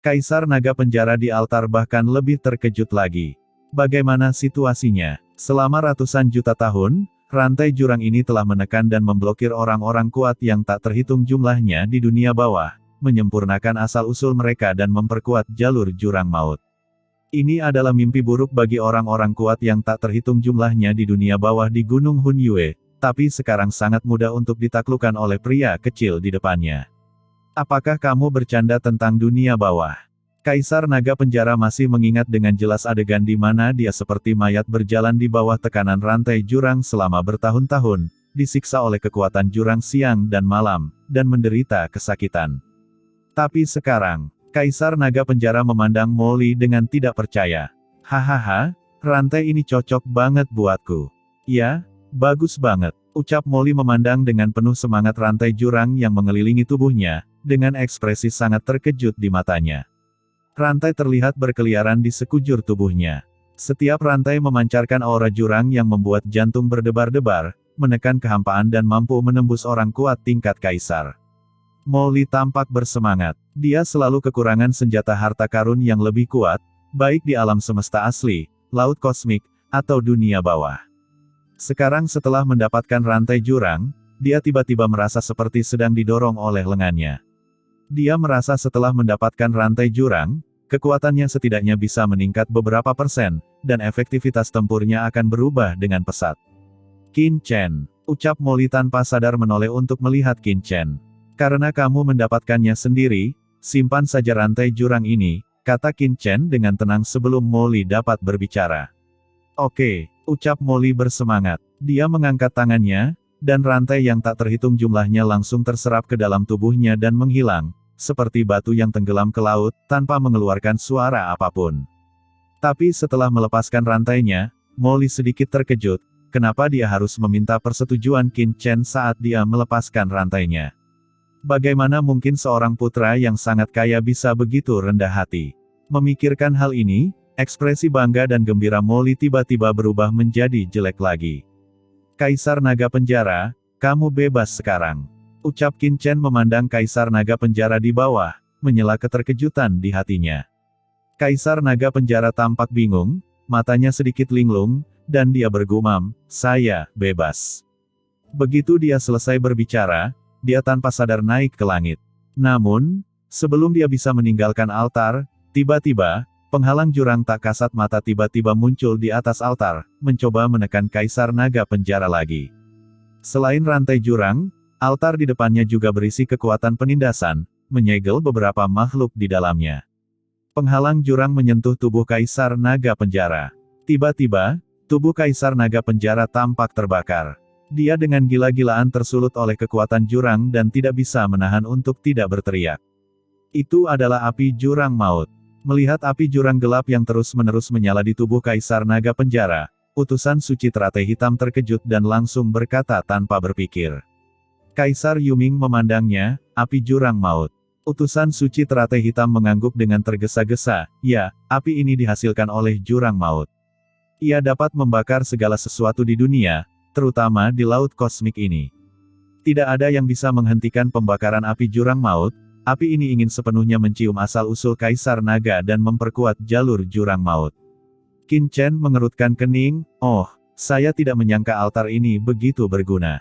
Kaisar Naga Penjara di altar bahkan lebih terkejut lagi. Bagaimana situasinya? Selama ratusan juta tahun, rantai jurang ini telah menekan dan memblokir orang-orang kuat yang tak terhitung jumlahnya di dunia bawah, menyempurnakan asal-usul mereka dan memperkuat jalur jurang maut. Ini adalah mimpi buruk bagi orang-orang kuat yang tak terhitung jumlahnya di dunia bawah di Gunung Hunyue, tapi sekarang sangat mudah untuk ditaklukkan oleh pria kecil di depannya. Apakah kamu bercanda tentang dunia bawah? Kaisar Naga Penjara masih mengingat dengan jelas adegan di mana dia seperti mayat berjalan di bawah tekanan rantai jurang selama bertahun-tahun, disiksa oleh kekuatan jurang siang dan malam, dan menderita kesakitan. Tapi sekarang, Kaisar Naga Penjara memandang Molly dengan tidak percaya. Hahaha, rantai ini cocok banget buatku. Ya, bagus banget, ucap Molly memandang dengan penuh semangat rantai jurang yang mengelilingi tubuhnya, dengan ekspresi sangat terkejut di matanya. Rantai terlihat berkeliaran di sekujur tubuhnya. Setiap rantai memancarkan aura jurang yang membuat jantung berdebar-debar, menekan kehampaan dan mampu menembus orang kuat tingkat kaisar. Molly tampak bersemangat. Dia selalu kekurangan senjata harta karun yang lebih kuat, baik di alam semesta asli, laut kosmik, atau dunia bawah. Sekarang setelah mendapatkan rantai jurang, dia tiba-tiba merasa seperti sedang didorong oleh lengannya. Dia merasa setelah mendapatkan rantai jurang, kekuatannya setidaknya bisa meningkat beberapa persen, dan efektivitas tempurnya akan berubah dengan pesat. Qin Chen, ucap Molly tanpa sadar menoleh untuk melihat Qin Chen. Karena kamu mendapatkannya sendiri, simpan saja rantai jurang ini, kata Qin Chen dengan tenang sebelum Molly dapat berbicara. Oke, ucap Molly bersemangat. Dia mengangkat tangannya, dan rantai yang tak terhitung jumlahnya langsung terserap ke dalam tubuhnya dan menghilang, seperti batu yang tenggelam ke laut, tanpa mengeluarkan suara apapun. Tapi setelah melepaskan rantainya, Molly sedikit terkejut, kenapa dia harus meminta persetujuan Qin Chen saat dia melepaskan rantainya. Bagaimana mungkin seorang putra yang sangat kaya bisa begitu rendah hati? Memikirkan hal ini, ekspresi bangga dan gembira Molly tiba-tiba berubah menjadi jelek lagi. Kaisar Naga Penjara, kamu bebas sekarang. Ucap Qin Chen memandang Kaisar Naga Penjara di bawah, menyela keterkejutan di hatinya. Kaisar Naga Penjara tampak bingung, matanya sedikit linglung, dan dia bergumam, saya bebas. Begitu dia selesai berbicara, dia tanpa sadar naik ke langit. Namun, sebelum dia bisa meninggalkan altar, tiba-tiba, penghalang jurang tak kasat mata tiba-tiba muncul di atas altar, mencoba menekan Kaisar Naga Penjara lagi. Selain rantai jurang, altar di depannya juga berisi kekuatan penindasan, menyegel beberapa makhluk di dalamnya. Penghalang jurang menyentuh tubuh Kaisar Naga Penjara. Tiba-tiba, tubuh Kaisar Naga Penjara tampak terbakar. Dia dengan gila-gilaan tersulut oleh kekuatan jurang dan tidak bisa menahan untuk tidak berteriak. Itu adalah api jurang maut. Melihat api jurang gelap yang terus-menerus menyala di tubuh Kaisar Naga Penjara, utusan suci teratai hitam terkejut dan langsung berkata tanpa berpikir. Kaisar Yuming memandangnya, api jurang maut. Utusan suci teratai hitam mengangguk dengan tergesa-gesa, ya, api ini dihasilkan oleh jurang maut. Ia dapat membakar segala sesuatu di dunia, terutama di laut kosmik ini. Tidak ada yang bisa menghentikan pembakaran api jurang maut. Api ini ingin sepenuhnya mencium asal-usul Kaisar Naga dan memperkuat jalur jurang maut. Qin Chen mengerutkan kening, oh, saya tidak menyangka altar ini begitu berguna.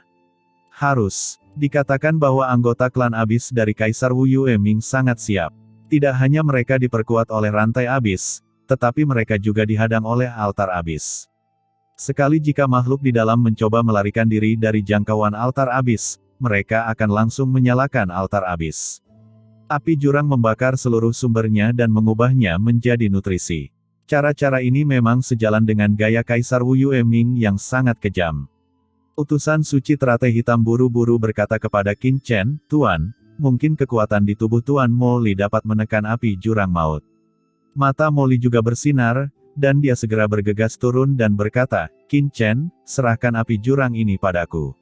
Harus dikatakan bahwa anggota klan abis dari Kaisar Wu Yueming sangat siap. Tidak hanya mereka diperkuat oleh rantai abis, tetapi mereka juga dihadang oleh altar abis. Sekali jika makhluk di dalam mencoba melarikan diri dari jangkauan altar abis, mereka akan langsung menyalakan altar abis. Api jurang membakar seluruh sumbernya dan mengubahnya menjadi nutrisi. Cara-cara ini memang sejalan dengan gaya Kaisar Wu Yueming yang sangat kejam. Utusan suci teratai hitam buru-buru berkata kepada Qin Chen, Tuan, mungkin kekuatan di tubuh Tuan Molly dapat menekan api jurang maut. Mata Molly juga bersinar, dan dia segera bergegas turun dan berkata, Qin Chen, serahkan api jurang ini padaku.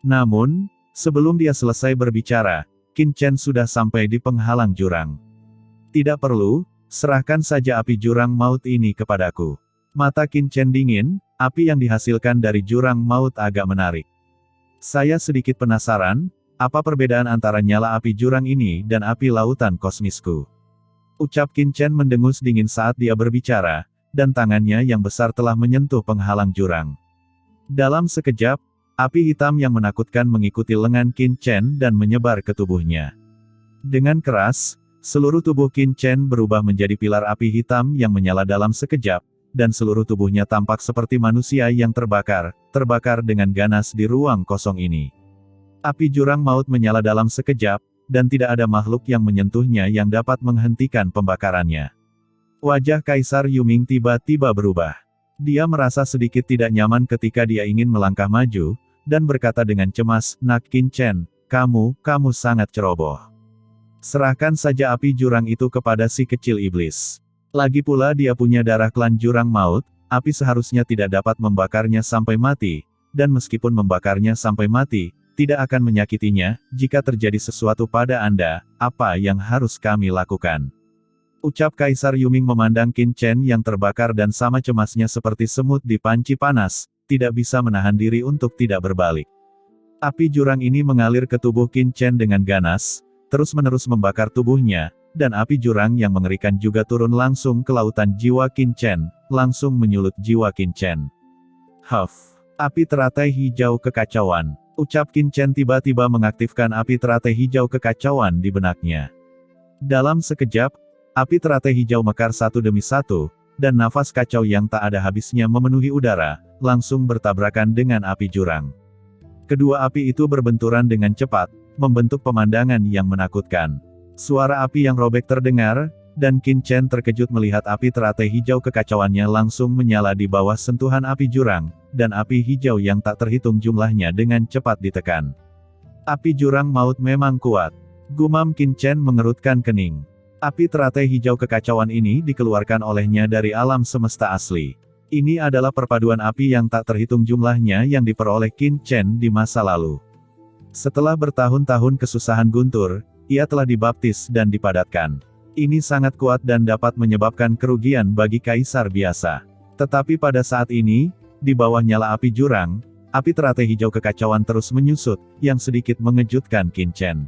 Namun, sebelum dia selesai berbicara, Qin Chen sudah sampai di penghalang jurang. Tidak perlu, serahkan saja api jurang maut ini kepadaku. Mata Qin Chen dingin, api yang dihasilkan dari jurang maut agak menarik. Saya sedikit penasaran, apa perbedaan antara nyala api jurang ini dan api lautan kosmisku? Ucap Qin Chen mendengus dingin saat dia berbicara, dan tangannya yang besar telah menyentuh penghalang jurang. Dalam sekejap, api hitam yang menakutkan mengikuti lengan Qin Chen dan menyebar ke tubuhnya. Dengan keras, seluruh tubuh Qin Chen berubah menjadi pilar api hitam yang menyala dalam sekejap, dan seluruh tubuhnya tampak seperti manusia yang terbakar dengan ganas di ruang kosong ini. Api jurang maut menyala dalam sekejap, dan tidak ada makhluk yang menyentuhnya yang dapat menghentikan pembakarannya. Wajah Kaisar Yuming tiba-tiba berubah. Dia merasa sedikit tidak nyaman ketika dia ingin melangkah maju, dan berkata dengan cemas, "Nak Qin Chen, kamu sangat ceroboh. Serahkan saja api jurang itu kepada si kecil iblis. Lagi pula dia punya darah klan jurang maut, api seharusnya tidak dapat membakarnya sampai mati, dan meskipun membakarnya sampai mati, tidak akan menyakitinya. Jika terjadi sesuatu pada Anda, apa yang harus kami lakukan?" Ucap Kaisar Yuming memandang Qin Chen yang terbakar dan sama cemasnya seperti semut di panci panas, tidak bisa menahan diri untuk tidak berbalik. Api jurang ini mengalir ke tubuh Qin Chen dengan ganas, terus-menerus membakar tubuhnya, dan api jurang yang mengerikan juga turun langsung ke lautan jiwa Qin Chen, langsung menyulut jiwa Qin Chen. Huff! Api teratai hijau kekacauan. Ucap Qin Chen tiba-tiba mengaktifkan api teratai hijau kekacauan di benaknya. Dalam sekejap, api teratai hijau mekar satu demi satu, dan nafas kacau yang tak ada habisnya memenuhi udara, langsung bertabrakan dengan api jurang. Kedua api itu berbenturan dengan cepat, membentuk pemandangan yang menakutkan. Suara api yang robek terdengar, dan Qin Chen terkejut melihat api teratai hijau kekacauannya langsung menyala di bawah sentuhan api jurang, dan api hijau yang tak terhitung jumlahnya dengan cepat ditekan. Api jurang maut memang kuat. Gumam Qin Chen mengerutkan kening. Api teratai hijau kekacauan ini dikeluarkan olehnya dari alam semesta asli. Ini adalah perpaduan api yang tak terhitung jumlahnya yang diperoleh Qin Chen di masa lalu. Setelah bertahun-tahun kesusahan guntur, ia telah dibaptis dan dipadatkan. Ini sangat kuat dan dapat menyebabkan kerugian bagi kaisar biasa. Tetapi pada saat ini, di bawah nyala api jurang, api teratai hijau kekacauan terus menyusut, yang sedikit mengejutkan Qin Chen.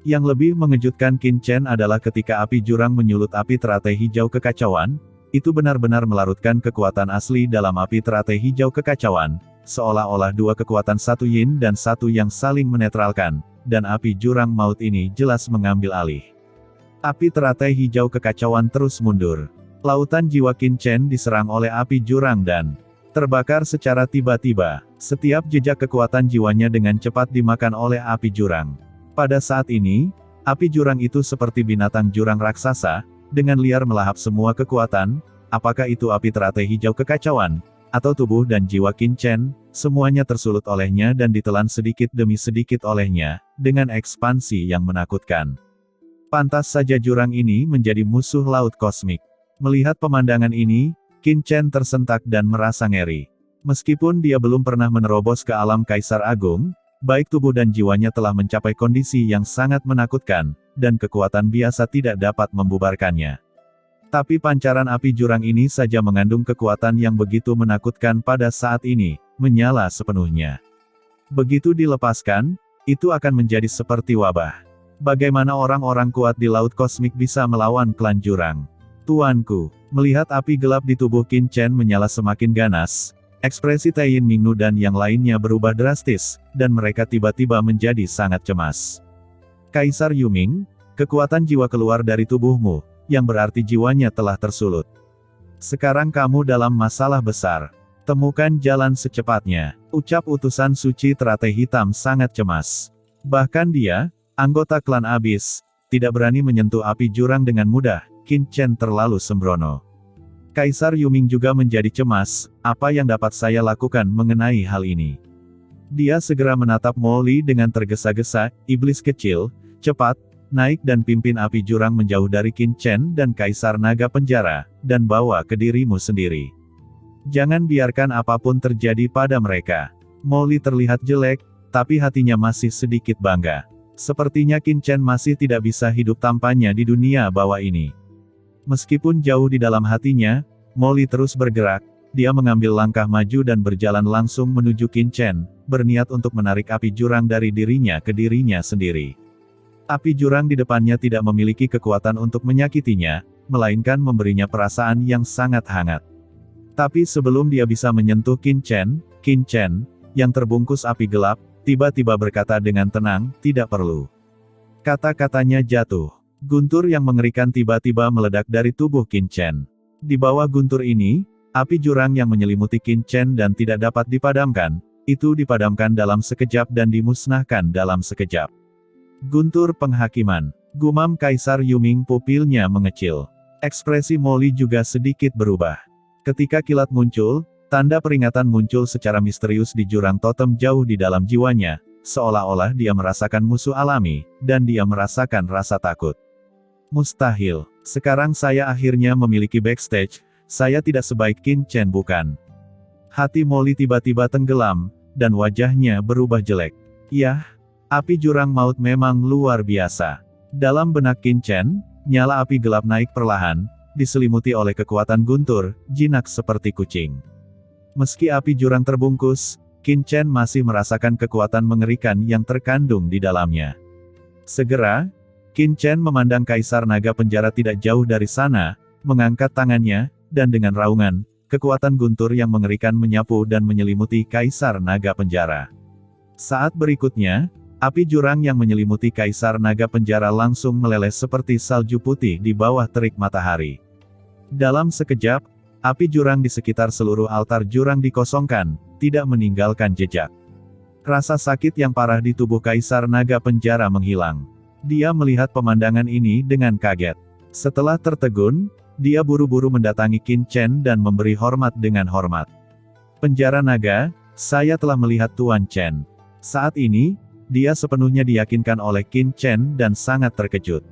Yang lebih mengejutkan Qin Chen adalah ketika api jurang menyulut api teratai hijau kekacauan, itu benar-benar melarutkan kekuatan asli dalam api teratai hijau kekacauan, seolah-olah dua kekuatan satu yin dan satu yang saling menetralkan, dan api jurang maut ini jelas mengambil alih. Api teratai hijau kekacauan terus mundur. Lautan jiwa Qin Chen diserang oleh api jurang dan terbakar secara tiba-tiba. Setiap jejak kekuatan jiwanya dengan cepat dimakan oleh api jurang. Pada saat ini, api jurang itu seperti binatang jurang raksasa, dengan liar melahap semua kekuatan, apakah itu api teratai hijau kekacauan, atau tubuh dan jiwa Qin Chen, semuanya tersulut olehnya dan ditelan sedikit demi sedikit olehnya, dengan ekspansi yang menakutkan. Pantas saja jurang ini menjadi musuh laut kosmik. Melihat pemandangan ini, Qin Chen tersentak dan merasa ngeri. Meskipun dia belum pernah menerobos ke alam Kaisar Agung, baik tubuh dan jiwanya telah mencapai kondisi yang sangat menakutkan, dan kekuatan biasa tidak dapat membubarkannya. Tapi pancaran api jurang ini saja mengandung kekuatan yang begitu menakutkan pada saat ini, menyala sepenuhnya. Begitu dilepaskan, itu akan menjadi seperti wabah. Bagaimana orang-orang kuat di laut kosmik bisa melawan klan jurang? Tuanku, melihat api gelap di tubuh Qin Chen menyala semakin ganas, ekspresi Taiyin Mingnu dan yang lainnya berubah drastis, dan mereka tiba-tiba menjadi sangat cemas. Kaisar Yuming, kekuatan jiwa keluar dari tubuhmu, yang berarti jiwanya telah tersulut. Sekarang kamu dalam masalah besar. Temukan jalan secepatnya, ucap utusan suci teratai hitam sangat cemas. Bahkan dia, anggota klan Abis, tidak berani menyentuh api jurang dengan mudah. Qin Chen terlalu sembrono. Kaisar Yuming juga menjadi cemas, apa yang dapat saya lakukan mengenai hal ini? Dia segera menatap Mo Li dengan tergesa-gesa, iblis kecil, cepat, naik dan pimpin api jurang menjauh dari Qin Chen dan Kaisar Naga Penjara, dan bawa ke dirimu sendiri. Jangan biarkan apapun terjadi pada mereka. Mo Li terlihat jelek, tapi hatinya masih sedikit bangga. Sepertinya Qin Chen masih tidak bisa hidup tanpanya di dunia bawah ini. Meskipun jauh di dalam hatinya, Mo Li terus bergerak, dia mengambil langkah maju dan berjalan langsung menuju Qin Chen, berniat untuk menarik api jurang dari dirinya ke dirinya sendiri. Api jurang di depannya tidak memiliki kekuatan untuk menyakitinya, melainkan memberinya perasaan yang sangat hangat. Tapi sebelum dia bisa menyentuh Qin Chen, yang terbungkus api gelap, tiba-tiba berkata dengan tenang, "Tidak perlu." Kata-katanya jatuh. Guntur yang mengerikan tiba-tiba meledak dari tubuh Qin Chen. Di bawah guntur ini, api jurang yang menyelimuti Qin Chen dan tidak dapat dipadamkan, itu dipadamkan dalam sekejap dan dimusnahkan dalam sekejap. Guntur penghakiman. Gumam Kaisar Yuming, pupilnya mengecil. Ekspresi Molly juga sedikit berubah. Ketika kilat muncul, tanda peringatan muncul secara misterius di jurang totem jauh di dalam jiwanya, seolah-olah dia merasakan musuh alami, dan dia merasakan rasa takut. Mustahil. Sekarang saya akhirnya memiliki backstage, saya tidak sebaik Qin Chen bukan? Hati Molly tiba-tiba tenggelam, dan wajahnya berubah jelek. Yah, api jurang maut memang luar biasa. Dalam benak Qin Chen, nyala api gelap naik perlahan, diselimuti oleh kekuatan guntur, jinak seperti kucing. Meski api jurang terbungkus, Qin Chen masih merasakan kekuatan mengerikan yang terkandung di dalamnya. Segera, Qin Chen memandang Kaisar Naga Penjara tidak jauh dari sana, mengangkat tangannya, dan dengan raungan, kekuatan guntur yang mengerikan menyapu dan menyelimuti Kaisar Naga Penjara. Saat berikutnya, api jurang yang menyelimuti Kaisar Naga Penjara langsung meleleh seperti salju putih di bawah terik matahari. Dalam sekejap, api jurang di sekitar seluruh altar jurang dikosongkan, tidak meninggalkan jejak. Rasa sakit yang parah di tubuh Kaisar Naga Penjara menghilang. Dia melihat pemandangan ini dengan kaget. Setelah tertegun, dia buru-buru mendatangi Qin Chen dan memberi hormat dengan hormat. "Penjara Naga, saya telah melihat Tuan Chen." Saat ini, dia sepenuhnya diyakinkan oleh Qin Chen dan sangat terkejut.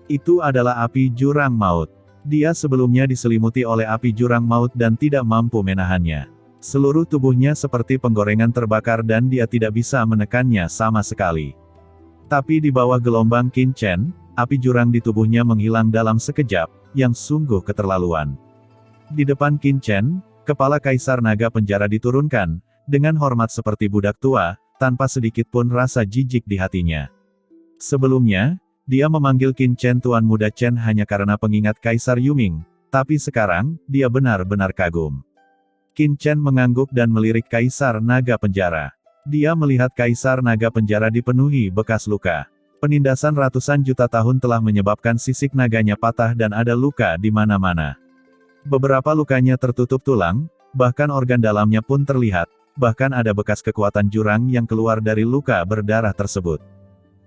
Itu adalah api jurang maut. Dia sebelumnya diselimuti oleh api jurang maut dan tidak mampu menahannya. Seluruh tubuhnya seperti penggorengan terbakar dan dia tidak bisa menekannya sama sekali. Tapi di bawah gelombang Qin Chen, api jurang di tubuhnya menghilang dalam sekejap, yang sungguh keterlaluan. Di depan Qin Chen, kepala Kaisar Naga Penjara diturunkan, dengan hormat seperti budak tua, tanpa sedikit pun rasa jijik di hatinya. Sebelumnya, dia memanggil Qin Chen Tuan Muda Chen hanya karena pengingat Kaisar Yuming, tapi sekarang, dia benar-benar kagum. Qin Chen mengangguk dan melirik Kaisar Naga Penjara. Dia melihat Kaisar Naga Penjara dipenuhi bekas luka. Penindasan ratusan juta tahun telah menyebabkan sisik naganya patah dan ada luka di mana-mana. Beberapa lukanya tertutup tulang, bahkan organ dalamnya pun terlihat, bahkan ada bekas kekuatan jurang yang keluar dari luka berdarah tersebut.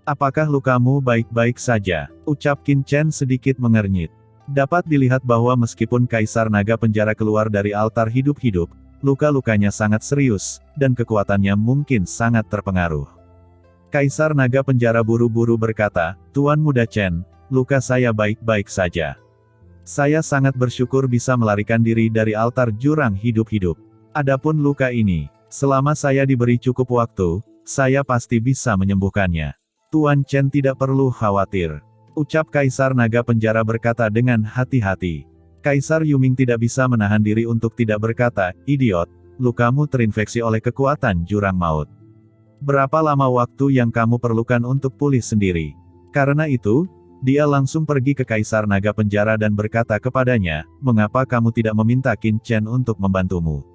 "Apakah lukamu baik-baik saja?" ucap Qin Chen sedikit mengernyit. Dapat dilihat bahwa meskipun Kaisar Naga Penjara keluar dari altar hidup-hidup, luka-lukanya sangat serius, dan kekuatannya mungkin sangat terpengaruh. Kaisar Naga Penjara buru-buru berkata, "Tuan Muda Chen, luka saya baik-baik saja. Saya sangat bersyukur bisa melarikan diri dari altar jurang hidup-hidup. Adapun luka ini, selama saya diberi cukup waktu, saya pasti bisa menyembuhkannya. Tuan Chen tidak perlu khawatir," ucap Kaisar Naga Penjara berkata dengan hati-hati. Kaisar Yuming tidak bisa menahan diri untuk tidak berkata, "Idiot, lukamu terinfeksi oleh kekuatan jurang maut. Berapa lama waktu yang kamu perlukan untuk pulih sendiri?" Karena itu, dia langsung pergi ke Kaisar Naga Penjara dan berkata kepadanya, "Mengapa kamu tidak meminta Qin Chen untuk membantumu?"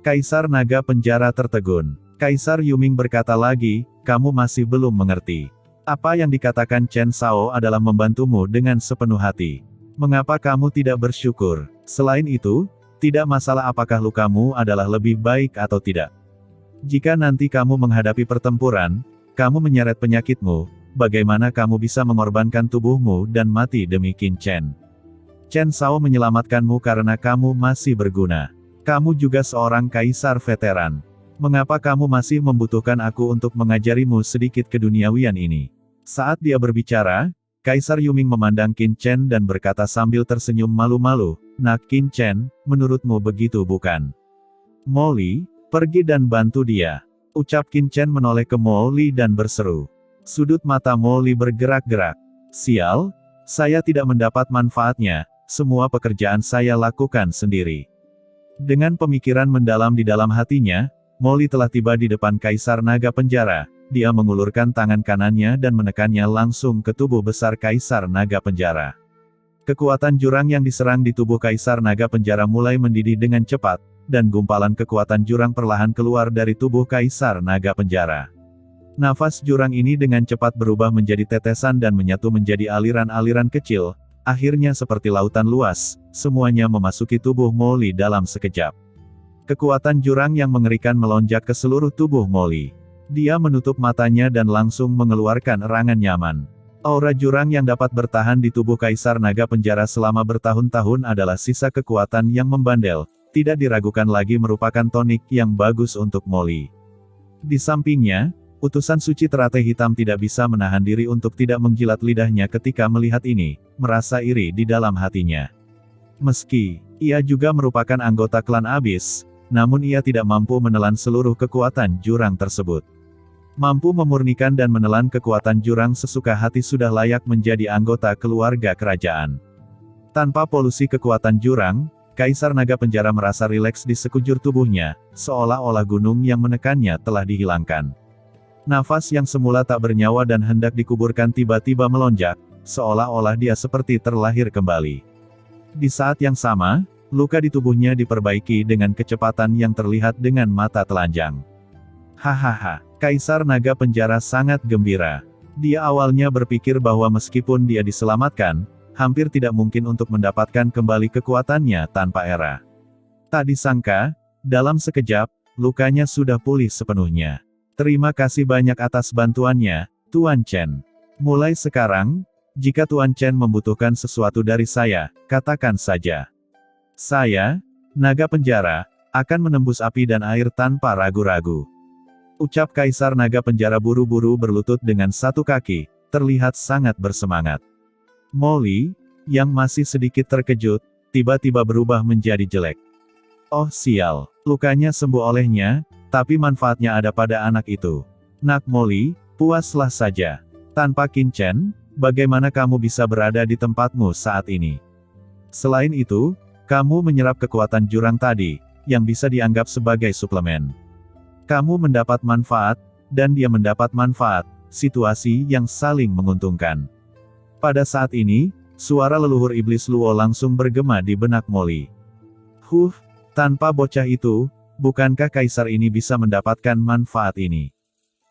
Kaisar Naga Penjara tertegun. Kaisar Yuming berkata lagi, "Kamu masih belum mengerti. Apa yang dikatakan Chen Shao adalah membantumu dengan sepenuh hati. Mengapa kamu tidak bersyukur? Selain itu, tidak masalah apakah lukamu adalah lebih baik atau tidak. Jika nanti kamu menghadapi pertempuran, kamu menyeret penyakitmu, bagaimana kamu bisa mengorbankan tubuhmu dan mati demi Qin Chen? Chen Shao menyelamatkanmu karena kamu masih berguna. Kamu juga seorang kaisar veteran. Mengapa kamu masih membutuhkan aku untuk mengajarimu sedikit keduniawian ini?" Saat dia berbicara, Kaisar Yuming memandang Qin Chen dan berkata sambil tersenyum malu-malu, "Nak Qin Chen, menurutmu begitu bukan? Molly, pergi dan bantu dia," ucap Qin Chen menoleh ke Molly dan berseru. Sudut mata Molly bergerak-gerak. "Sial, saya tidak mendapat manfaatnya, semua pekerjaan saya lakukan sendiri." Dengan pemikiran mendalam di dalam hatinya, Molly telah tiba di depan Kaisar Naga Penjara, dia mengulurkan tangan kanannya dan menekannya langsung ke tubuh besar Kaisar Naga Penjara. Kekuatan jurang yang diserang di tubuh Kaisar Naga Penjara mulai mendidih dengan cepat, dan gumpalan kekuatan jurang perlahan keluar dari tubuh Kaisar Naga Penjara. Nafas jurang ini dengan cepat berubah menjadi tetesan dan menyatu menjadi aliran-aliran kecil, akhirnya seperti lautan luas, semuanya memasuki tubuh Molly dalam sekejap. Kekuatan jurang yang mengerikan melonjak ke seluruh tubuh Molly. Dia menutup matanya dan langsung mengeluarkan erangan nyaman. Aura jurang yang dapat bertahan di tubuh Kaisar Naga Penjara selama bertahun-tahun adalah sisa kekuatan yang membandel, tidak diragukan lagi merupakan tonik yang bagus untuk Molly. Di sampingnya, utusan suci teratai hitam tidak bisa menahan diri untuk tidak menjilat lidahnya ketika melihat ini, merasa iri di dalam hatinya. Meski ia juga merupakan anggota klan Abyss, namun ia tidak mampu menelan seluruh kekuatan jurang tersebut. Mampu memurnikan dan menelan kekuatan jurang sesuka hati sudah layak menjadi anggota keluarga kerajaan. Tanpa polusi kekuatan jurang, Kaisar Naga Penjara merasa rileks di sekujur tubuhnya, seolah-olah gunung yang menekannya telah dihilangkan. Nafas yang semula tak bernyawa dan hendak dikuburkan tiba-tiba melonjak, seolah-olah dia seperti terlahir kembali. Di saat yang sama, luka di tubuhnya diperbaiki dengan kecepatan yang terlihat dengan mata telanjang. Hahaha, Kaisar Naga Penjara sangat gembira. Dia awalnya berpikir bahwa meskipun dia diselamatkan, hampir tidak mungkin untuk mendapatkan kembali kekuatannya tanpa era. Tak disangka, dalam sekejap, lukanya sudah pulih sepenuhnya. Terima kasih banyak atas bantuannya, Tuan Chen. Mulai sekarang, jika Tuan Chen membutuhkan sesuatu dari saya, katakan saja. Saya, Naga Penjara, akan menembus api dan air tanpa ragu-ragu. Ucap Kaisar Naga Penjara buru-buru berlutut dengan satu kaki, terlihat sangat bersemangat. Molly, yang masih sedikit terkejut, tiba-tiba berubah menjadi jelek. Oh sial, lukanya sembuh olehnya, tapi manfaatnya ada pada anak itu. Nak Molly, puaslah saja. Tanpa Qin Chen, bagaimana kamu bisa berada di tempatmu saat ini? Selain itu, kamu menyerap kekuatan jurang tadi, yang bisa dianggap sebagai suplemen. Kamu mendapat manfaat, dan dia mendapat manfaat, situasi yang saling menguntungkan. Pada saat ini, suara leluhur iblis Luo langsung bergema di benak Molly. Tanpa bocah itu, bukankah Kaisar ini bisa mendapatkan manfaat ini?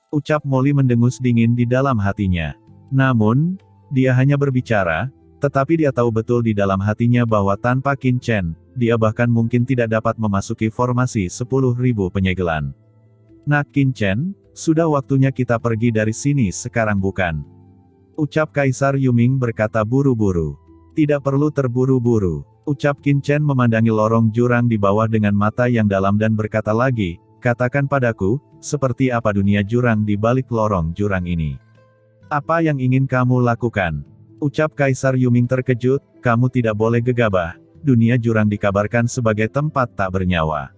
Ucap Molly mendengus dingin di dalam hatinya. Namun, dia hanya berbicara, tetapi dia tahu betul di dalam hatinya bahwa tanpa Qin Chen, dia bahkan mungkin tidak dapat memasuki formasi 10.000 penyegelan. Nak Qin Chen, sudah waktunya kita pergi dari sini sekarang bukan? Ucap Kaisar Yuming berkata buru-buru. Tidak perlu terburu-buru. Ucap Qin Chen memandangi lorong jurang di bawah dengan mata yang dalam dan berkata lagi, katakan padaku, seperti apa dunia jurang di balik lorong jurang ini? Apa yang ingin kamu lakukan? Ucap Kaisar Yuming terkejut, kamu tidak boleh gegabah, dunia jurang dikabarkan sebagai tempat tak bernyawa.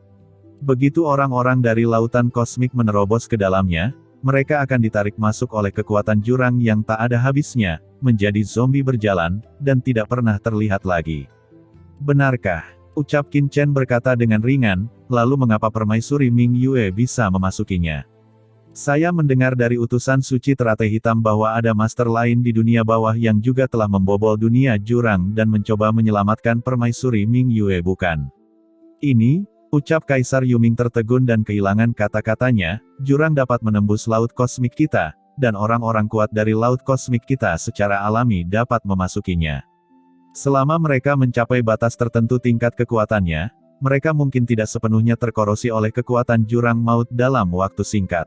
Begitu orang-orang dari lautan kosmik menerobos ke dalamnya, mereka akan ditarik masuk oleh kekuatan jurang yang tak ada habisnya, menjadi zombie berjalan, dan tidak pernah terlihat lagi. Benarkah? Ucap Qin Chen berkata dengan ringan, lalu mengapa permaisuri Ming Yue bisa memasukinya? Saya mendengar dari utusan suci teratai hitam bahwa ada master lain di dunia bawah yang juga telah membobol dunia jurang dan mencoba menyelamatkan permaisuri Ming Yue bukan? Ini, ucap Kaisar Yuming tertegun dan kehilangan kata-katanya, jurang dapat menembus laut kosmik kita, dan orang-orang kuat dari laut kosmik kita secara alami dapat memasukinya. Selama mereka mencapai batas tertentu tingkat kekuatannya, mereka mungkin tidak sepenuhnya terkorosi oleh kekuatan jurang maut dalam waktu singkat.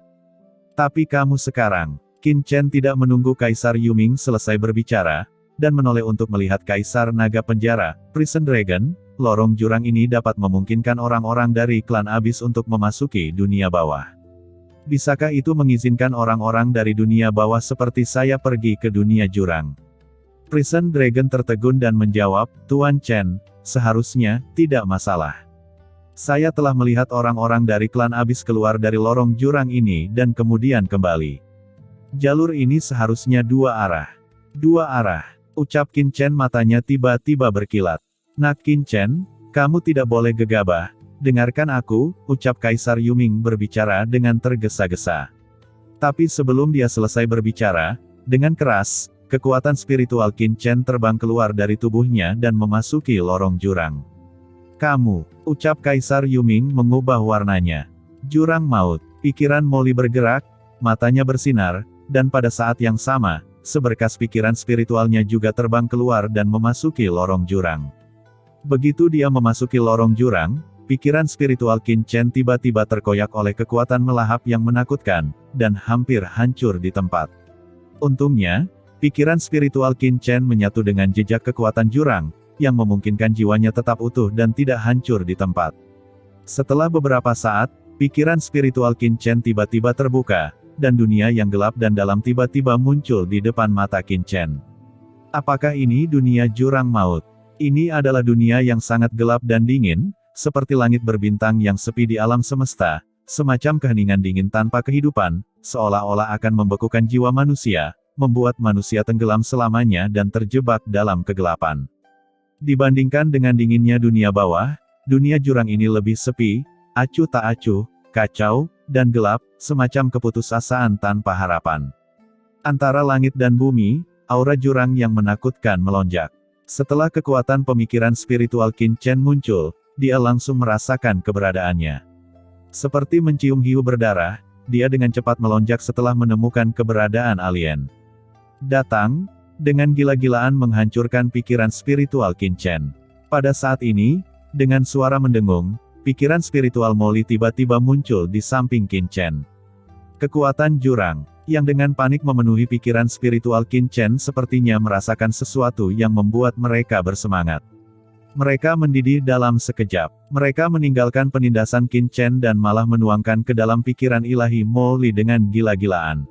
Tapi kamu sekarang, Qin Chen tidak menunggu Kaisar Yuming selesai berbicara, dan menoleh untuk melihat Kaisar Naga Penjara, Prison Dragon. Lorong jurang ini dapat memungkinkan orang-orang dari klan Abyss untuk memasuki dunia bawah. Bisakah itu mengizinkan orang-orang dari dunia bawah seperti saya pergi ke dunia jurang? Prison Dragon tertegun dan menjawab, Tuan Chen, seharusnya, tidak masalah. Saya telah melihat orang-orang dari klan Abyss keluar dari lorong jurang ini dan kemudian kembali. Jalur ini seharusnya dua arah. Dua arah, ucap Qin Chen matanya tiba-tiba berkilat. Nak Qin Chen, kamu tidak boleh gegabah, dengarkan aku, ucap Kaisar Yuming berbicara dengan tergesa-gesa. Tapi sebelum dia selesai berbicara, dengan keras, kekuatan spiritual Qin Chen terbang keluar dari tubuhnya dan memasuki lorong jurang. Kamu, ucap Kaisar Yuming mengubah warnanya. Jurang maut, pikiran Molly bergerak, matanya bersinar, dan pada saat yang sama, seberkas pikiran spiritualnya juga terbang keluar dan memasuki lorong jurang. Begitu dia memasuki lorong jurang, pikiran spiritual Qin Chen tiba-tiba terkoyak oleh kekuatan melahap yang menakutkan, dan hampir hancur di tempat. Untungnya, pikiran spiritual Qin Chen menyatu dengan jejak kekuatan jurang, yang memungkinkan jiwanya tetap utuh dan tidak hancur di tempat. Setelah beberapa saat, pikiran spiritual Qin Chen tiba-tiba terbuka, dan dunia yang gelap dan dalam tiba-tiba muncul di depan mata Qin Chen. Apakah ini dunia jurang maut? Ini adalah dunia yang sangat gelap dan dingin, seperti langit berbintang yang sepi di alam semesta, semacam keheningan dingin tanpa kehidupan, seolah-olah akan membekukan jiwa manusia, membuat manusia tenggelam selamanya dan terjebak dalam kegelapan. Dibandingkan dengan dinginnya dunia bawah, dunia jurang ini lebih sepi, acuh tak acuh, kacau, dan gelap, semacam keputusasaan tanpa harapan. Antara langit dan bumi, aura jurang yang menakutkan melonjak. Setelah kekuatan pemikiran spiritual Qin Chen muncul, dia langsung merasakan keberadaannya. Seperti mencium hiu berdarah, dia dengan cepat melonjak setelah menemukan keberadaan alien. Datang, dengan gila-gilaan menghancurkan pikiran spiritual Qin Chen. Pada saat ini, dengan suara mendengung, pikiran spiritual Molly tiba-tiba muncul di samping Qin Chen. Kekuatan jurang, yang dengan panik memenuhi pikiran spiritual Qin Chen sepertinya merasakan sesuatu yang membuat mereka bersemangat. Mereka mendidih dalam sekejap. Mereka meninggalkan penindasan Qin Chen dan malah menuangkan ke dalam pikiran ilahi Molly dengan gila-gilaan.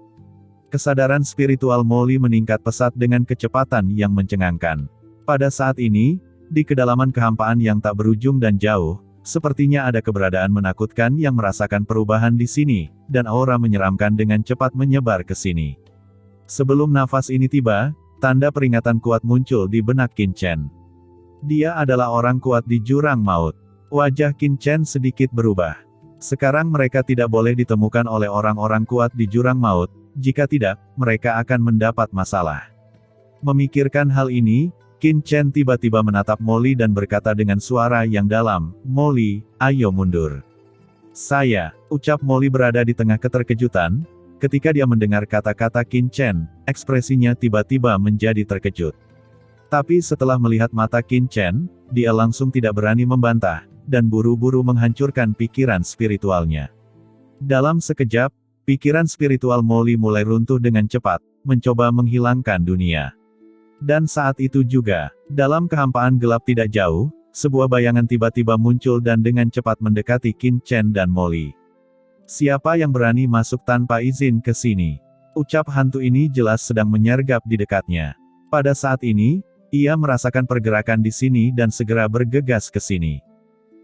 Kesadaran spiritual Molly meningkat pesat dengan kecepatan yang mencengangkan. Pada saat ini, di kedalaman kehampaan yang tak berujung dan jauh, sepertinya ada keberadaan menakutkan yang merasakan perubahan di sini, dan aura menyeramkan dengan cepat menyebar ke sini. Sebelum nafas ini tiba, tanda peringatan kuat muncul di benak Qin Chen. Dia adalah orang kuat di jurang maut. Wajah Qin Chen sedikit berubah. Sekarang mereka tidak boleh ditemukan oleh orang-orang kuat di jurang maut, jika tidak, mereka akan mendapat masalah. Memikirkan hal ini, Qin Chen tiba-tiba menatap Molly dan berkata dengan suara yang dalam, "Molly, ayo mundur." "Saya," ucap Molly berada di tengah keterkejutan. Ketika dia mendengar kata-kata Qin Chen, ekspresinya tiba-tiba menjadi terkejut. Tapi setelah melihat mata Qin Chen, dia langsung tidak berani membantah, dan buru-buru menghancurkan pikiran spiritualnya. Dalam sekejap, pikiran spiritual Molly mulai runtuh dengan cepat, mencoba menghilangkan dunia. Dan saat itu juga, dalam kehampaan gelap tidak jauh, sebuah bayangan tiba-tiba muncul dan dengan cepat mendekati Qin Chen dan Molly. "Siapa yang berani masuk tanpa izin ke sini?" Ucap hantu ini jelas sedang menyergap di dekatnya. Pada saat ini, ia merasakan pergerakan di sini dan segera bergegas ke sini.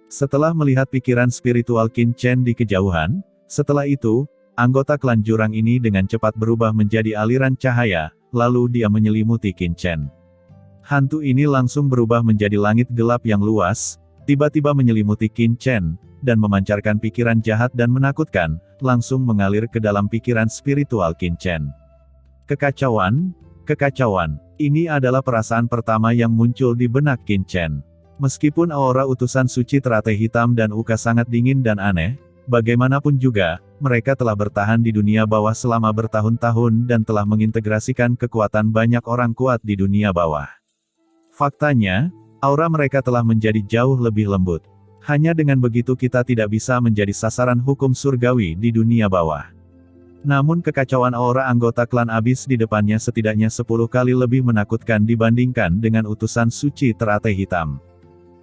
Setelah melihat pikiran spiritual Qin Chen di kejauhan, setelah itu, anggota klan jurang ini dengan cepat berubah menjadi aliran cahaya, lalu dia menyelimuti Qin Chen. Hantu ini langsung berubah menjadi langit gelap yang luas, tiba-tiba menyelimuti Qin Chen, dan memancarkan pikiran jahat dan menakutkan, langsung mengalir ke dalam pikiran spiritual Qin Chen. Kekacauan, kekacauan, ini adalah perasaan pertama yang muncul di benak Qin Chen. Meskipun aura utusan suci teratai hitam dan uka sangat dingin dan aneh, bagaimanapun juga, mereka telah bertahan di dunia bawah selama bertahun-tahun dan telah mengintegrasikan kekuatan banyak orang kuat di dunia bawah. Faktanya, aura mereka telah menjadi jauh lebih lembut. Hanya dengan begitu kita tidak bisa menjadi sasaran hukum surgawi di dunia bawah. Namun kekacauan aura anggota klan Abyss di depannya setidaknya 10 kali lebih menakutkan dibandingkan dengan utusan suci teratai hitam.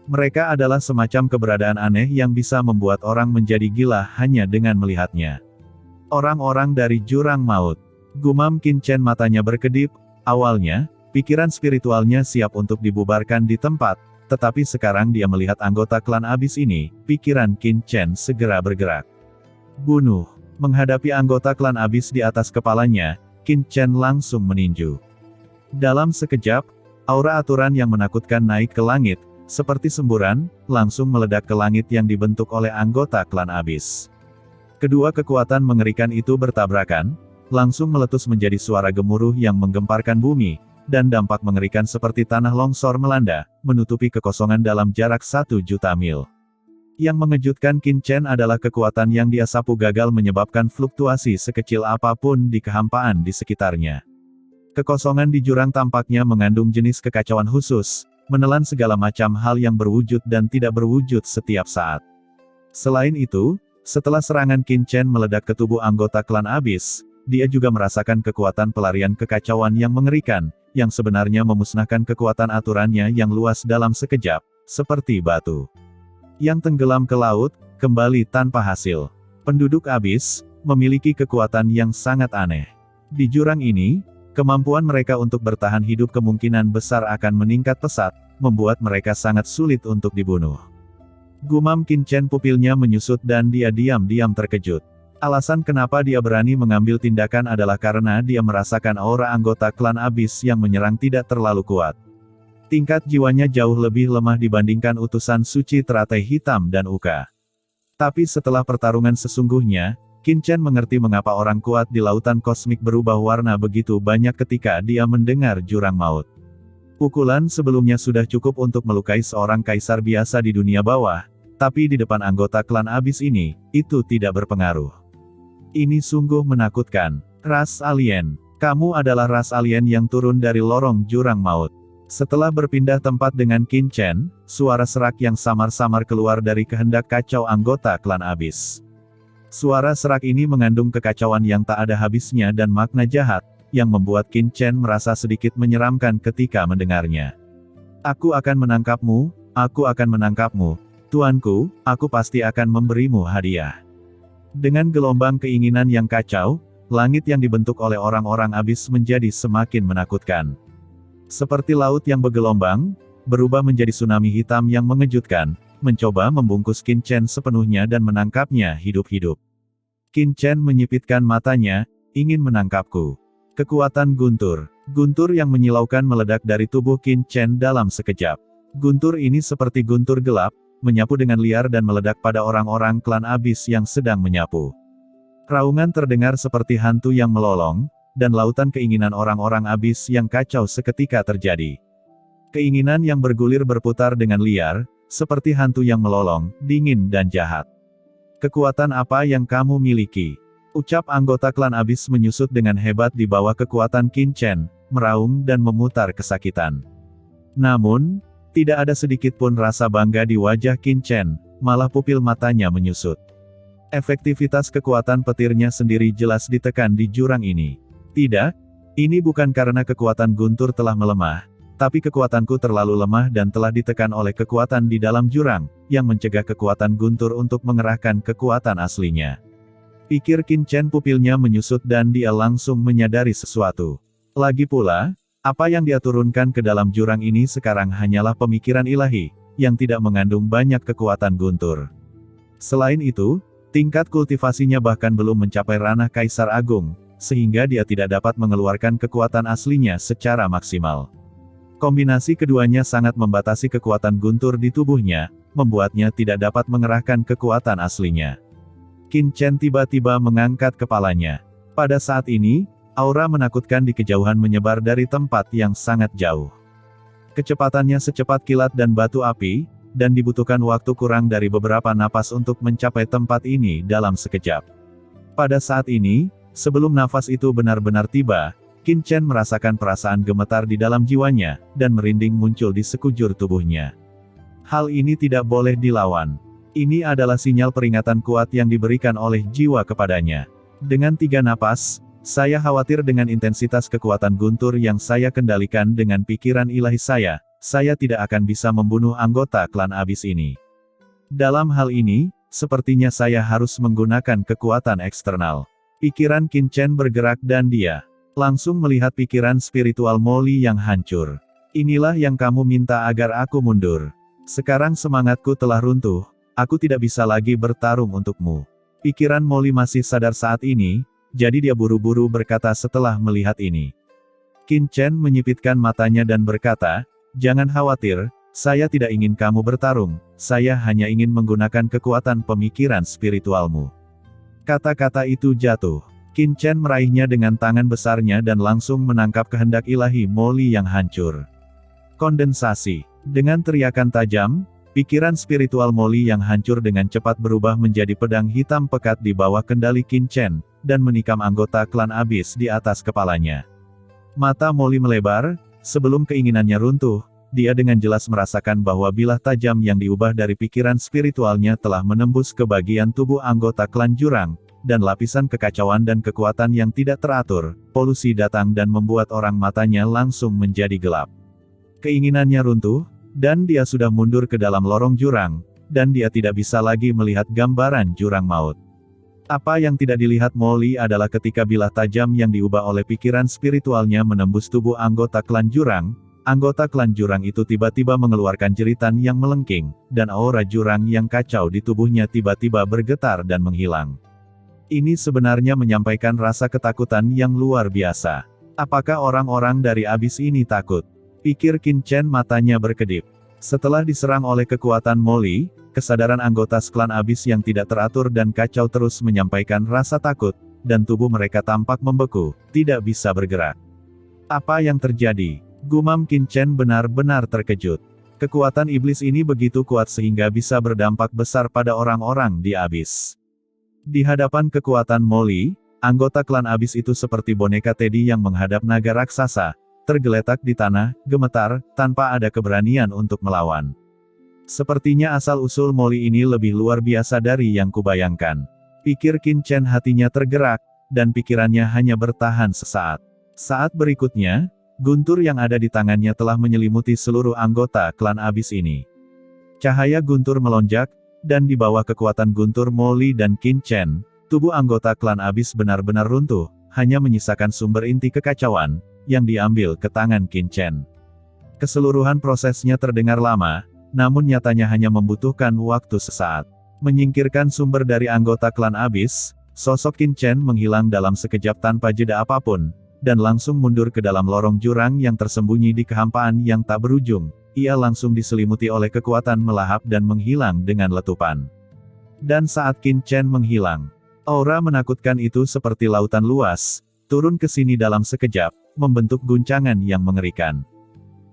Mereka adalah semacam keberadaan aneh yang bisa membuat orang menjadi gila hanya dengan melihatnya. Orang-orang dari jurang maut. Gumam Qin Chen, matanya berkedip. Awalnya, pikiran spiritualnya siap untuk dibubarkan di tempat, tetapi sekarang dia melihat anggota klan Abyss ini, pikiran Qin Chen segera bergerak. Bunuh. Menghadapi anggota klan Abyss di atas kepalanya, Qin Chen langsung meninju. Dalam sekejap, aura aturan yang menakutkan naik ke langit, seperti semburan, langsung meledak ke langit yang dibentuk oleh anggota klan Abyss. Kedua kekuatan mengerikan itu bertabrakan, langsung meletus menjadi suara gemuruh yang menggemparkan bumi, dan dampak mengerikan seperti tanah longsor melanda, menutupi kekosongan dalam jarak 1 juta mil. Yang mengejutkan Qin Chen adalah kekuatan yang dia sapu gagal menyebabkan fluktuasi sekecil apapun di kehampaan di sekitarnya. Kekosongan di jurang tampaknya mengandung jenis kekacauan khusus, menelan segala macam hal yang berwujud dan tidak berwujud setiap saat. Selain itu, setelah serangan Qin Chen meledak ke tubuh anggota klan Abyss, dia juga merasakan kekuatan pelarian kekacauan yang mengerikan, yang sebenarnya memusnahkan kekuatan aturannya yang luas dalam sekejap, seperti batu yang tenggelam ke laut, kembali tanpa hasil. Penduduk Abyss memiliki kekuatan yang sangat aneh. Di jurang ini, kemampuan mereka untuk bertahan hidup kemungkinan besar akan meningkat pesat, membuat mereka sangat sulit untuk dibunuh. Gumam Qin Chen, pupilnya menyusut dan dia diam-diam terkejut. Alasan kenapa dia berani mengambil tindakan adalah karena dia merasakan aura anggota klan Abyss yang menyerang tidak terlalu kuat. Tingkat jiwanya jauh lebih lemah dibandingkan utusan suci teratai hitam dan Uka. Tapi setelah pertarungan sesungguhnya, Qin Chen mengerti mengapa orang kuat di lautan kosmik berubah warna begitu banyak ketika dia mendengar jurang maut. Pukulan sebelumnya sudah cukup untuk melukai seorang kaisar biasa di dunia bawah, tapi di depan anggota klan Abyss ini, itu tidak berpengaruh. Ini sungguh menakutkan. Ras alien. Kamu adalah ras alien yang turun dari lorong jurang maut. Setelah berpindah tempat dengan Qin Chen, suara serak yang samar-samar keluar dari kehendak kacau anggota klan Abyss. Suara serak ini mengandung kekacauan yang tak ada habisnya dan makna jahat, yang membuat Qin Chen merasa sedikit menyeramkan ketika mendengarnya. Aku akan menangkapmu, tuanku, aku pasti akan memberimu hadiah. Dengan gelombang keinginan yang kacau, langit yang dibentuk oleh orang-orang Abyss menjadi semakin menakutkan. Seperti laut yang bergelombang, berubah menjadi tsunami hitam yang mengejutkan, mencoba membungkus Qin Chen sepenuhnya dan menangkapnya hidup-hidup. Qin Chen menyipitkan matanya, ingin menangkapku. Kekuatan guntur. Guntur yang menyilaukan meledak dari tubuh Qin Chen dalam sekejap. Guntur ini seperti guntur gelap, menyapu dengan liar dan meledak pada orang-orang klan Abyss yang sedang menyapu. Raungan terdengar seperti hantu yang melolong, dan lautan keinginan orang-orang Abyss yang kacau seketika terjadi. Keinginan yang bergulir berputar dengan liar, seperti hantu yang melolong, dingin dan jahat. Kekuatan apa yang kamu miliki? Ucap anggota klan Abyss menyusut dengan hebat di bawah kekuatan Qin Chen, meraung dan memutar kesakitan. Namun, tidak ada sedikit pun rasa bangga di wajah Qin Chen, malah pupil matanya menyusut. Efektivitas kekuatan petirnya sendiri jelas ditekan di jurang ini. Tidak, ini bukan karena kekuatan guntur telah melemah, tapi kekuatanku terlalu lemah dan telah ditekan oleh kekuatan di dalam jurang, yang mencegah kekuatan guntur untuk mengerahkan kekuatan aslinya. Pikir Qin Chen, pupilnya menyusut dan dia langsung menyadari sesuatu. Lagi pula, apa yang dia turunkan ke dalam jurang ini sekarang hanyalah pemikiran ilahi, yang tidak mengandung banyak kekuatan guntur. Selain itu, tingkat kultivasinya bahkan belum mencapai ranah Kaisar Agung, sehingga dia tidak dapat mengeluarkan kekuatan aslinya secara maksimal. Kombinasi keduanya sangat membatasi kekuatan guntur di tubuhnya, membuatnya tidak dapat mengerahkan kekuatan aslinya. Qin Chen tiba-tiba mengangkat kepalanya. Pada saat ini, aura menakutkan di kejauhan menyebar dari tempat yang sangat jauh. Kecepatannya secepat kilat dan batu api, dan dibutuhkan waktu kurang dari beberapa napas untuk mencapai tempat ini dalam sekejap. Pada saat ini, sebelum nafas itu benar-benar tiba, Qin Chen merasakan perasaan gemetar di dalam jiwanya, dan merinding muncul di sekujur tubuhnya. Hal ini tidak boleh dilawan. Ini adalah sinyal peringatan kuat yang diberikan oleh jiwa kepadanya. Dengan 3 napas, saya khawatir dengan intensitas kekuatan guntur yang saya kendalikan dengan pikiran ilahi saya tidak akan bisa membunuh anggota klan Abyss ini. Dalam hal ini, sepertinya saya harus menggunakan kekuatan eksternal. Pikiran Qin Chen bergerak dan dia langsung melihat pikiran spiritual Molly yang hancur. Inilah yang kamu minta agar aku mundur. Sekarang semangatku telah runtuh, aku tidak bisa lagi bertarung untukmu. Pikiran Molly masih sadar saat ini, jadi dia buru-buru berkata setelah melihat ini. Qin Chen menyipitkan matanya dan berkata, jangan khawatir, saya tidak ingin kamu bertarung, saya hanya ingin menggunakan kekuatan pemikiran spiritualmu. Kata-kata itu jatuh. Qin Chen meraihnya dengan tangan besarnya dan langsung menangkap kehendak ilahi Molly yang hancur. Kondensasi. Dengan teriakan tajam, pikiran spiritual Molly yang hancur dengan cepat berubah menjadi pedang hitam pekat di bawah kendali Qin Chen, dan menikam anggota klan Abyss di atas kepalanya. Mata Molly melebar, sebelum keinginannya runtuh, dia dengan jelas merasakan bahwa bilah tajam yang diubah dari pikiran spiritualnya telah menembus ke bagian tubuh anggota klan jurang, dan lapisan kekacauan dan kekuatan yang tidak teratur, polusi datang dan membuat orang matanya langsung menjadi gelap. Keinginannya runtuh, dan dia sudah mundur ke dalam lorong jurang, dan dia tidak bisa lagi melihat gambaran jurang maut. Apa yang tidak dilihat Molly adalah ketika bilah tajam yang diubah oleh pikiran spiritualnya menembus tubuh anggota klan jurang itu tiba-tiba mengeluarkan jeritan yang melengking, dan aura jurang yang kacau di tubuhnya tiba-tiba bergetar dan menghilang. Ini sebenarnya menyampaikan rasa ketakutan yang luar biasa. Apakah orang-orang dari Abyss ini takut? Pikir Qin Chen, matanya berkedip. Setelah diserang oleh kekuatan Molly, kesadaran anggota klan Abyss yang tidak teratur dan kacau terus menyampaikan rasa takut, dan tubuh mereka tampak membeku, tidak bisa bergerak. Apa yang terjadi? Gumam Qin Chen benar-benar terkejut. Kekuatan iblis ini begitu kuat sehingga bisa berdampak besar pada orang-orang di Abyss. Di hadapan kekuatan Molly, anggota klan Abyss itu seperti boneka Teddy yang menghadap naga raksasa, tergeletak di tanah, gemetar, tanpa ada keberanian untuk melawan. Sepertinya asal-usul Molly ini lebih luar biasa dari yang kubayangkan. Pikir Qin Chen, hatinya tergerak, dan pikirannya hanya bertahan sesaat. Saat berikutnya, guntur yang ada di tangannya telah menyelimuti seluruh anggota klan Abyss ini. Cahaya guntur melonjak, dan di bawah kekuatan guntur Molly dan Qin Chen, tubuh anggota klan Abyss benar-benar runtuh, hanya menyisakan sumber inti kekacauan, yang diambil ke tangan Qin Chen. Keseluruhan prosesnya terdengar lama, namun nyatanya hanya membutuhkan waktu sesaat. Menyingkirkan sumber dari anggota klan Abyss, sosok Qin Chen menghilang dalam sekejap tanpa jeda apapun, dan langsung mundur ke dalam lorong jurang yang tersembunyi di kehampaan yang tak berujung. Ia langsung diselimuti oleh kekuatan melahap dan menghilang dengan letupan. Dan saat Qin Chen menghilang, aura menakutkan itu seperti lautan luas, turun ke sini dalam sekejap, membentuk guncangan yang mengerikan.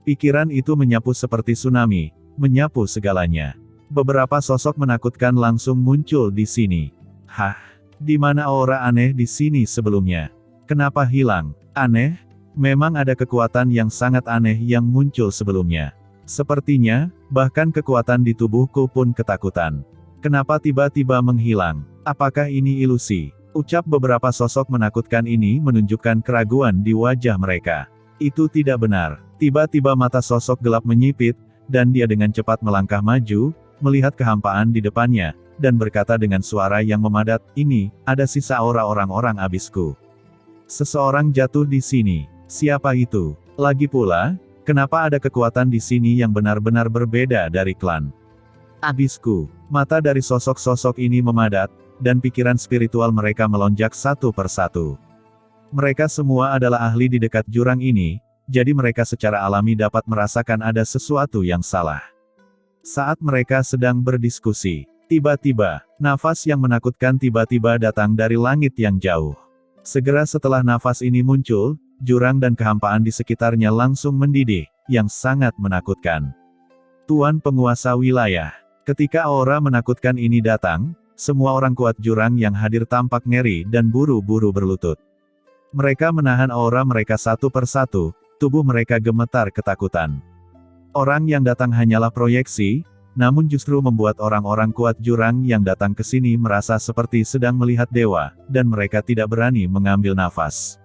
Pikiran itu menyapu seperti tsunami, menyapu segalanya. Beberapa sosok menakutkan langsung muncul di sini. Hah? Di mana aura aneh di sini sebelumnya? Kenapa hilang? Aneh? Memang ada kekuatan yang sangat aneh yang muncul sebelumnya. Sepertinya, bahkan kekuatan di tubuhku pun ketakutan. Kenapa tiba-tiba menghilang? Apakah ini ilusi? Ucap beberapa sosok menakutkan ini menunjukkan keraguan di wajah mereka. Itu tidak benar. Tiba-tiba mata sosok gelap menyipit, dan dia dengan cepat melangkah maju, melihat kehampaan di depannya, dan berkata dengan suara yang memadat, "Ini, ada sisa aura orang-orang Abyssku. Seseorang jatuh di sini. Siapa itu? Lagi pula, kenapa ada kekuatan di sini yang benar-benar berbeda dari klan Abyssku?" Mata dari sosok-sosok ini memadat, dan pikiran spiritual mereka melonjak satu persatu. Mereka semua adalah ahli di dekat jurang ini, jadi mereka secara alami dapat merasakan ada sesuatu yang salah. Saat mereka sedang berdiskusi, tiba-tiba, nafas yang menakutkan tiba-tiba datang dari langit yang jauh. Segera setelah nafas ini muncul, jurang dan kehampaan di sekitarnya langsung mendidih, yang sangat menakutkan. Tuan penguasa wilayah. Ketika aura menakutkan ini datang, semua orang kuat jurang yang hadir tampak ngeri dan buru-buru berlutut. Mereka menahan aura mereka satu persatu, tubuh mereka gemetar ketakutan. Orang yang datang hanyalah proyeksi, namun justru membuat orang-orang kuat jurang yang datang ke sini merasa seperti sedang melihat dewa, dan mereka tidak berani mengambil nafas.